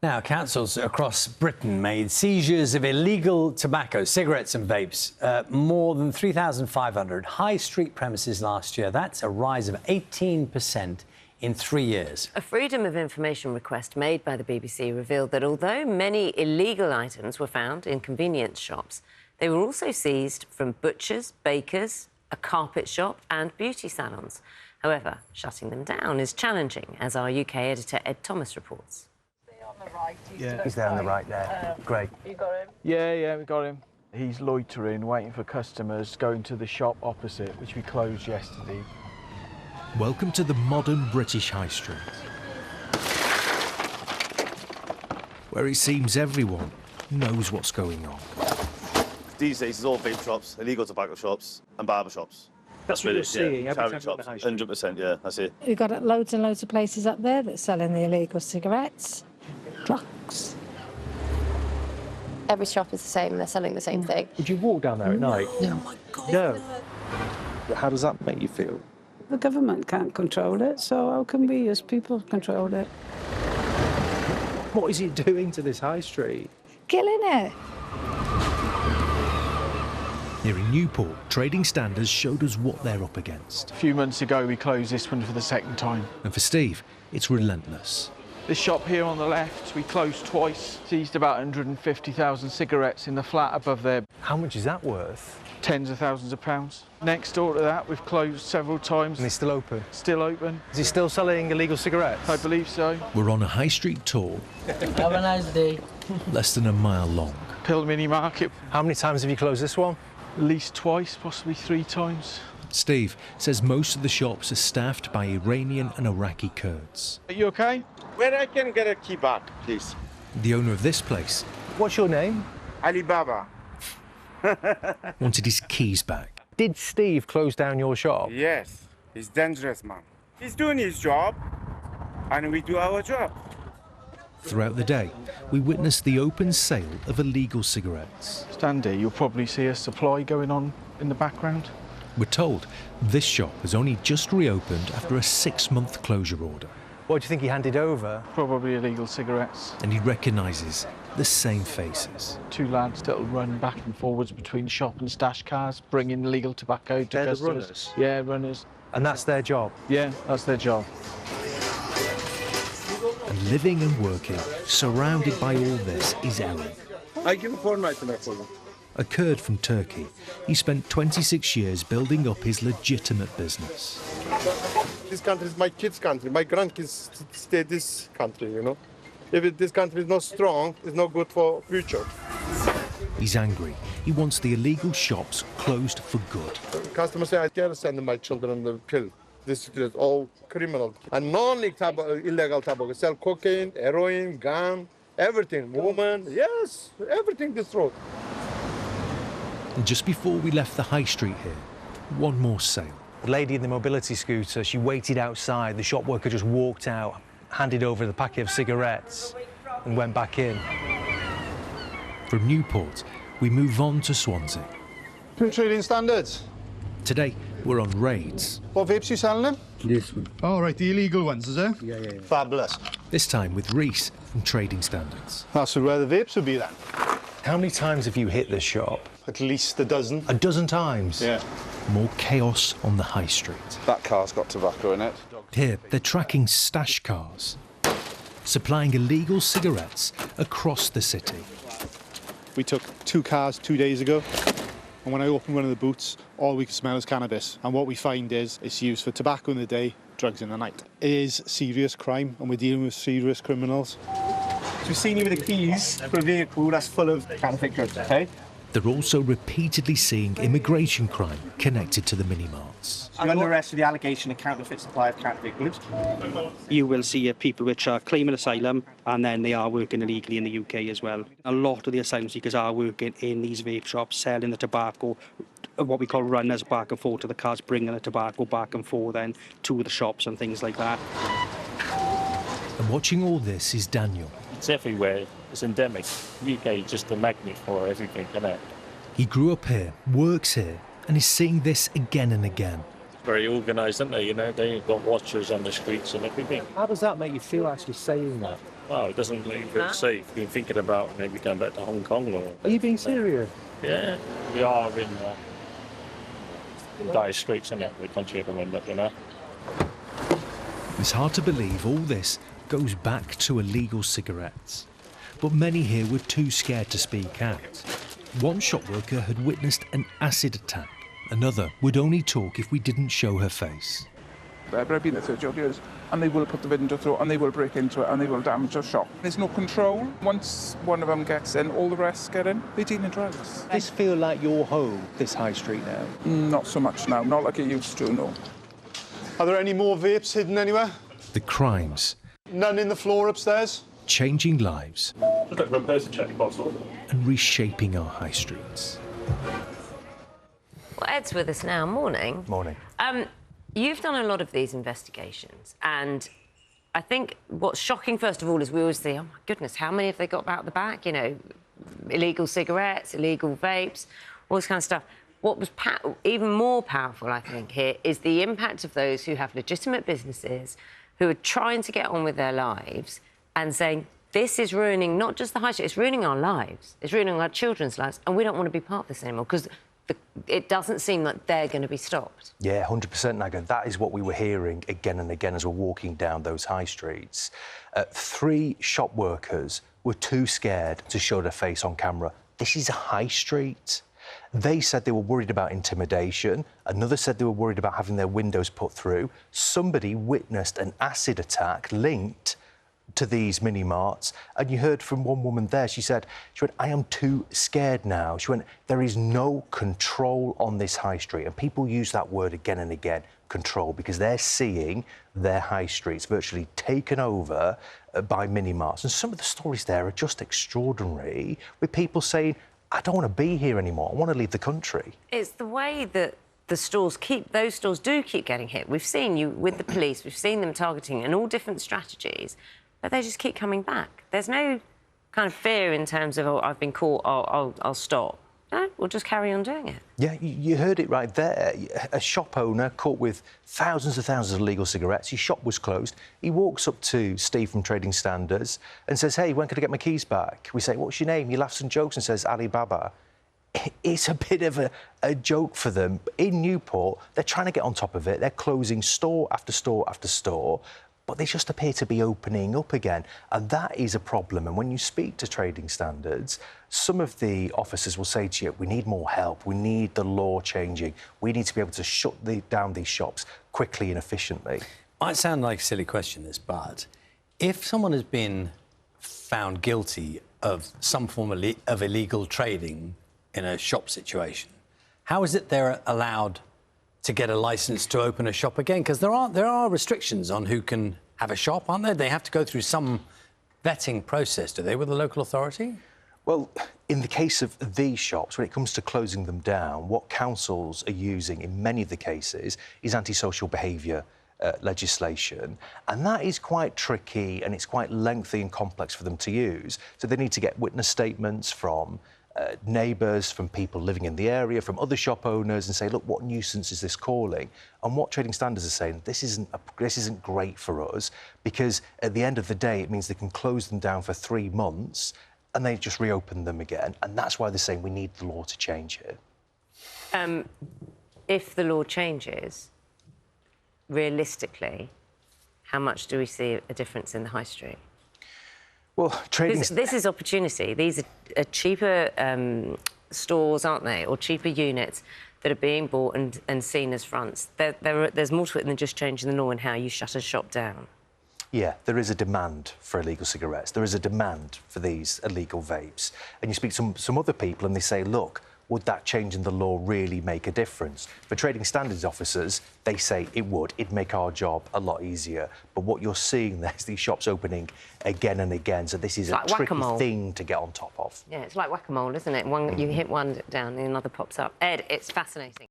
Now, councils across Britain made seizures of illegal tobacco, cigarettes and vapes, more than 3,500 high street premises last year. That's a rise of 18% in 3 years. A Freedom of Information request made by the BBC revealed that although many illegal items were found in convenience shops, they were also seized from butchers, bakers, a carpet shop and beauty salons. However, shutting them down is challenging, as our UK editor Ed Thomas reports. Yeah. He's there on the right there. Great. You got him? Yeah, we got him. He's loitering, waiting for customers, going to the shop opposite, which we closed yesterday. Welcome to the modern British High Street, where it seems everyone knows what's going on. These days, it's all vape shops, illegal tobacco shops and barber shops. That's what you're seeing every time shops, on the high street. 100%, yeah, that's it. We've got loads and loads of places up there that selling the illegal cigarettes, drugs. Every shop is the same, they're selling the same thing. Would you walk down there at night? Oh my God. No. How does that make you feel? The government can't control it, so how can we as people control it? What is it doing to this high street? Killing it. Here in Newport, trading standards showed us what they're up against. A few months ago, we closed this one for the second time. And for Steve, it's relentless. This shop here on the left, we closed twice, seized about 150,000 cigarettes in the flat above there. How much is that worth? Tens of thousands of pounds. Next door to that, we've closed several times. And it's still open? Still open. Is he still selling illegal cigarettes? I believe so. We're on a high street tour, Have a nice day. less than a mile long. Pill Mini Market, How many times have you closed this one? at least twice, possibly 3 times. Steve says most of the shops are staffed by Iranian and Iraqi Kurds. Are you okay? Where I can get a key back, please? The owner of this place What's your name? Alibaba. wanted his keys back. Did Steve close down your shop? Yes, he's dangerous, man. He's doing his job, and we do our job. Throughout the day, we witnessed the open sale of illegal cigarettes. Stand here, you'll probably see a supply going on in the background. We're told this shop has only just reopened after a 6-month closure order. What do you think he handed over? Probably illegal cigarettes. And he recognises the same faces. 2 lads that'll run back and forwards between shop and stash cars, bringing illegal tobacco to They're the customers. runners? Yeah, runners. And that's their job? Yeah, that's their job. And living and working, surrounded by all this, is Ellen. I give a fortnight for them. A Kurd from Turkey, he spent 26 years building up his legitimate business. This country is my kids' country. My grandkids stay this country, you know. If this country is not strong, it's not good for future. He's angry. He wants the illegal shops closed for good. Customers say, I can't send my children the pill. This is all criminal. And illegal tobacco, sell cocaine, heroin, gun, everything. Woman, yes, everything this road. And just before we left the high street here, one more sale. The lady in the mobility scooter, she waited outside. The shop worker just walked out, handed over the packet of cigarettes and went back in. From Newport, we move on to Swansea. Food trading standards. Today, we're on raids. What vapes you selling them? This one. Oh, right, the illegal ones, is it? Yeah. Fabulous. This time with Reese from Trading Standards. That's where the vapes would be then. How many times have you hit this shop? At least a dozen. A dozen times? Yeah. More chaos on the high street. That car's got tobacco in it. Here, they're tracking stash cars, supplying illegal cigarettes across the city. We took 2 cars 2 days ago, and when I opened one of the boots, all we could smell is cannabis. And what we find is it's used for tobacco in the day, drugs in the night. It is serious crime, and we're dealing with serious criminals. So we've seen you with the keys for a vehicle that's full of counterfeit goods, okay? They're also repeatedly seeing immigration crime connected to the mini-marts. So you're under arrest for the allegation of counterfeit supply of counterfeit goods. You will see people which are claiming asylum and then they are working illegally in the UK as well. A lot of the asylum seekers are working in these vape shops, selling the tobacco, what we call runners back and forth to the cars, bringing the tobacco back and forth then to the shops and things like that. And watching all this is Daniel. It's everywhere. It's endemic. UK is just a magnet for everything, isn't it? He grew up here, works here, and is seeing this again and again. Very organised, aren't they? You know, they've got watchers on the streets and everything. How does that make you feel actually saying that? Well, it doesn't leave it safe. We're thinking about maybe going back to Hong Kong or... Are you being serious? Yeah, we are in dire straits in the country at the moment, you know. It's hard to believe all this goes back to illegal cigarettes. But many here were too scared to speak out. One shop worker had witnessed an acid attack. Another would only talk if we didn't show her face. I've been there 30 odd years, and they will put the window through, and they will break into it, and they will damage your shop. There's no control. Once one of them gets in, all the rest get in. They're dealing drugs. Does this feel like your home, this high street now? Not so much now, not like it used to, no. Are there any more vapes hidden anywhere? The crimes. None in the floor upstairs? Changing lives. Just like one person checking bottle. And reshaping our high streets. Well, Ed's with us now. Morning. Morning. You've done a lot of these investigations, and I think what's shocking, first of all, is we always say, oh, my goodness, how many have they got out the back? You know, illegal cigarettes, illegal vapes, all this kind of stuff. What was even more powerful, I think, here is the impact of those who have legitimate businesses, who are trying to get on with their lives and saying, this is ruining not just the high street, it's ruining our lives, it's ruining our children's lives, and we don't want to be part of this anymore, because it doesn't seem like they're going to be stopped. Yeah, 100%, Naga. That is what we were hearing again and again as we're walking down those high streets. 3 shop workers were too scared to show their face on camera. This is a high street. They said they were worried about intimidation. Another said they were worried about having their windows put through. Somebody witnessed an acid attack linked to these mini-marts, and you heard from one woman there, she went, I am too scared now. She went, there is no control on this high street, and people use that word again and again, control, because they're seeing their high streets virtually taken over by mini-marts, and some of the stories there are just extraordinary, with people saying, I don't want to be here anymore, I want to leave the country. It's the way that those stores do keep getting hit. We've seen you with the police, we've seen them targeting and all different strategies, but they just keep coming back. There's no kind of fear in terms of, oh, I've been caught, I'll stop. No, we'll just carry on doing it. Yeah, you heard it right there. A shop owner caught with thousands and thousands of illegal cigarettes. His shop was closed. He walks up to Steve from Trading Standards and says, hey, when can I get my keys back? We say, what's your name? He laughs and jokes and says, Alibaba. It's a bit of a joke for them. In Newport, they're trying to get on top of it. They're closing store after store after store, but they just appear to be opening up again. And that is a problem. And when you speak to Trading Standards, some of the officers will say to you, we need more help, we need the law changing, we need to be able to shut down these shops quickly and efficiently. Might sound like a silly question, this, but if someone has been found guilty of some form of illegal trading in a shop situation, how is it they're allowed to get a licence to open a shop again? Because there are restrictions on who can have a shop, aren't there? They have to go through some vetting process, do they, with the local authority? Well, in the case of these shops, when it comes to closing them down, what councils are using in many of the cases is antisocial behaviour legislation, and that is quite tricky and it's quite lengthy and complex for them to use. So they need to get witness statements from neighbours, from people living in the area, from other shop owners, and say, look, what nuisance is this calling? And what Trading Standards are saying, this isn't great for us, because at the end of the day, it means they can close them down for 3 months and they just reopen them again. And that's why they're saying we need the law to change here. If the law changes, realistically, how much do we see a difference in the high street? Well, This is opportunity. These are cheaper stores, aren't they, or cheaper units that are being bought and seen as fronts. There's more to it than just changing the law and how you shut a shop down. Yeah, there is a demand for illegal cigarettes. There is a demand for these illegal vapes. And you speak to some other people and they say, look, would that change in the law really make a difference? For Trading Standards officers, they say it would. It'd make our job a lot easier. But what you're seeing there is these shops opening again and again. So this is a tricky thing to get on top of. Yeah, it's like whack-a-mole, isn't it? You hit one down and another pops up. Ed, it's fascinating.